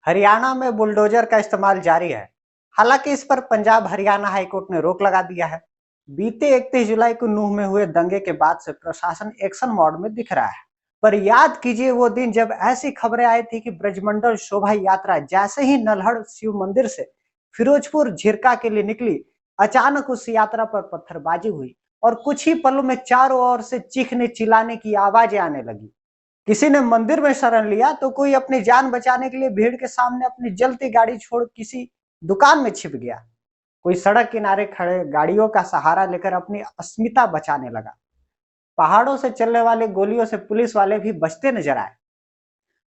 हरियाणा में बुलडोजर का इस्तेमाल जारी है। हालांकि इस पर पंजाब हरियाणा हाईकोर्ट ने रोक लगा दिया है। बीते 31 जुलाई को नूह में हुए दंगे के बाद से प्रशासन एक्शन मोड में दिख रहा है। पर याद कीजिए वो दिन जब ऐसी खबरें आई थी कि ब्रजमंडल शोभा यात्रा जैसे ही नल्हड़ शिव मंदिर से फिरोजपुर झिरका के लिए निकली, अचानक उस यात्रा पर पत्थरबाजी हुई और कुछ ही पलों में चारों ओर से चीखने चिल्लाने की आवाजें आने लगी। किसी ने मंदिर में शरण लिया तो कोई अपनी जान बचाने के लिए भीड़ के सामने अपनी जलती गाड़ी छोड़ किसी दुकान में छिप गया। कोई सड़क किनारे खड़े गाड़ियों का सहारा लेकर अपनी अस्मिता बचाने लगा। पहाड़ों से चलने वाले गोलियों से पुलिस वाले भी बचते नजर आए।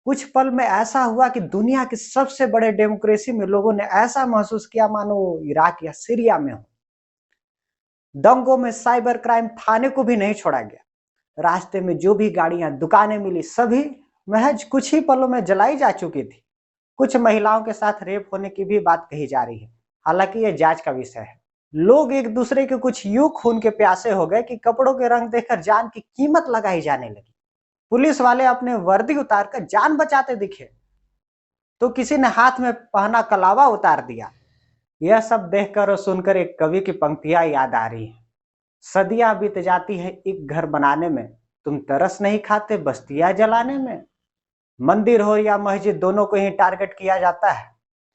कुछ पल में ऐसा हुआ कि दुनिया के सबसे बड़े डेमोक्रेसी में लोगों ने ऐसा महसूस किया मानो वो इराक या सीरिया में हो। दंगों में साइबर क्राइम थाने को भी नहीं छोड़ा गया। रास्ते में जो भी गाड़ियां दुकानें मिली सभी महज कुछ ही पलों में जलाई जा चुकी थी। कुछ महिलाओं के साथ रेप होने की भी बात कही जा रही है। हालांकि यह जांच का विषय है। लोग एक दूसरे के कुछ यूं खून के प्यासे हो गए कि कपड़ों के रंग देखकर जान की कीमत लगाई जाने लगी। पुलिस वाले अपने वर्दी उतारकर जान बचाते दिखे तो किसी ने हाथ में पहना कलावा उतार दिया। यह सब देखकर और सुनकर एक कवि की पंक्तियां याद आ रही है। सदियां बीत जाती है एक घर बनाने में, तुम तरस नहीं खाते बस्तियां जलाने में। मंदिर हो या मस्जिद दोनों को ही टारगेट किया जाता है।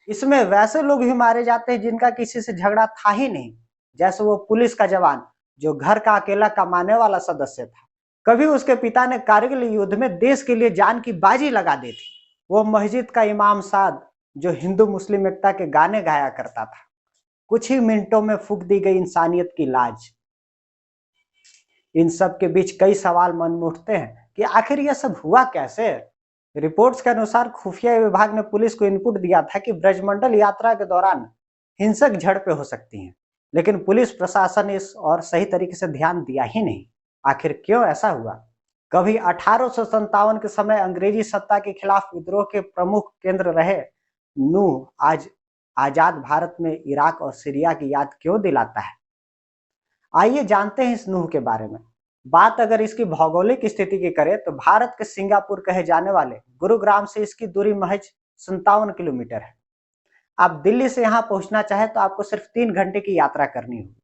इसमें वैसे लोग भी मारे जाते हैं जिनका किसी से झगड़ा था ही नहीं, जैसे वो पुलिस का जवान जो घर का अकेला कमाने वाला सदस्य था। कभी उसके पिता ने कारगिल युद्ध में देश के लिए जान की बाजी लगा दी थी। वो मस्जिद का इमाम साद जो हिंदू मुस्लिम एकता के गाने गाया करता था। कुछ ही मिनटों में फूंक दी गई इंसानियत की लाज। इन सब के बीच कई सवाल मन में उठते हैं कि आखिर यह सब हुआ कैसे। रिपोर्ट्स के अनुसार खुफिया विभाग ने पुलिस को इनपुट दिया था कि ब्रजमंडल यात्रा के दौरान हिंसक झड़पें हो सकती हैं, लेकिन पुलिस प्रशासन इस और सही तरीके से ध्यान दिया ही नहीं। आखिर क्यों ऐसा हुआ? कभी 1857 के समय अंग्रेजी सत्ता के खिलाफ विद्रोह के प्रमुख केंद्र रहे नूह आज आजाद भारत में इराक और सीरिया की याद क्यों दिलाता है? आइए जानते हैं इस नूह के बारे में। बात अगर इसकी भौगोलिक स्थिति की करें तो भारत के सिंगापुर कहे जाने वाले गुरुग्राम से इसकी दूरी महज 57 किलोमीटर है। आप दिल्ली से यहाँ पहुंचना चाहे तो आपको सिर्फ 3 घंटे की यात्रा करनी होगी।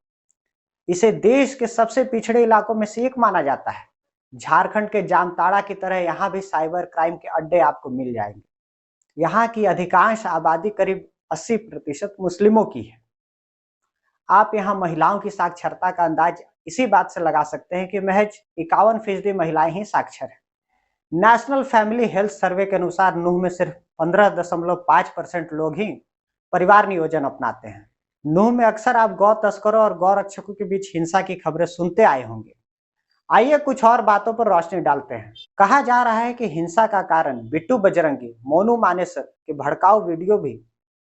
इसे देश के सबसे पिछड़े इलाकों में से एक माना जाता है। झारखंड के जामताड़ा की तरह यहाँ भी साइबर क्राइम के अड्डे आपको मिल जाएंगे। यहाँ की अधिकांश आबादी करीब 80% मुस्लिमों की है। आप यहाँ महिलाओं की साक्षरता का अंदाज इसी बात से लगा सकते हैं कि महज 51% महिलाएं ही साक्षर हैं। नेशनल फैमिली हेल्थ सर्वे के अनुसार नूह में सिर्फ 15.5% लोग ही परिवार नियोजन अपनाते हैं। नूह में अक्सर आप गौ तस्करों और गौ रक्षकों के बीच हिंसा की खबरें सुनते आए होंगे। आइए कुछ और बातों पर रोशनी डालते हैं। कहा जा रहा है कि हिंसा का कारण बिट्टू बजरंगी, मोनू मानेसर के भड़काऊ वीडियो भी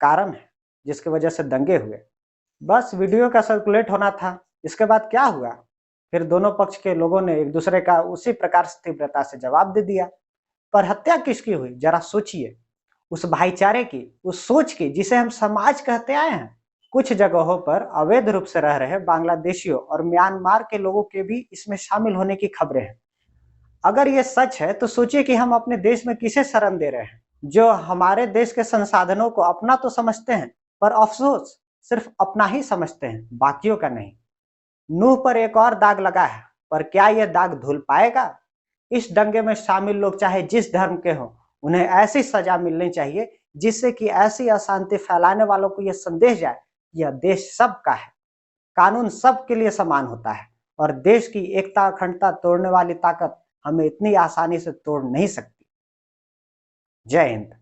कारण है जिसकी वजह से दंगे हुए। बस वीडियो का सर्कुलेट होना था, इसके बाद क्या हुआ? फिर दोनों पक्ष के लोगों ने एक दूसरे का उसी प्रकार से तीव्रता से जवाब दे दिया। पर हत्या किसकी हुई जरा सोचिए। उस भाईचारे की, उस सोच की जिसे हम समाज कहते आए हैं। कुछ जगहों पर अवैध रूप से रह रहे बांग्लादेशियों और म्यांमार के लोगों के भी इसमें शामिल होने की खबरें हैं। अगर ये सच है तो सोचिए कि हम अपने देश में किसे शरण दे रहे हैं, जो हमारे देश के संसाधनों को अपना तो समझते हैं पर अफसोस सिर्फ अपना ही समझते हैं, बाकियों का नहीं। नूह पर एक और दाग लगा है, पर क्या यह दाग धुल पाएगा? इस दंगे में शामिल लोग चाहे जिस धर्म के हों, उन्हें ऐसी सजा मिलनी चाहिए जिससे कि ऐसी अशांति फैलाने वालों को यह संदेश जाए, यह देश सबका है, कानून सबके लिए समान होता है और देश की एकता अखंडता तोड़ने वाली ताकत हमें इतनी आसानी से तोड़ नहीं सकती। जय हिंद।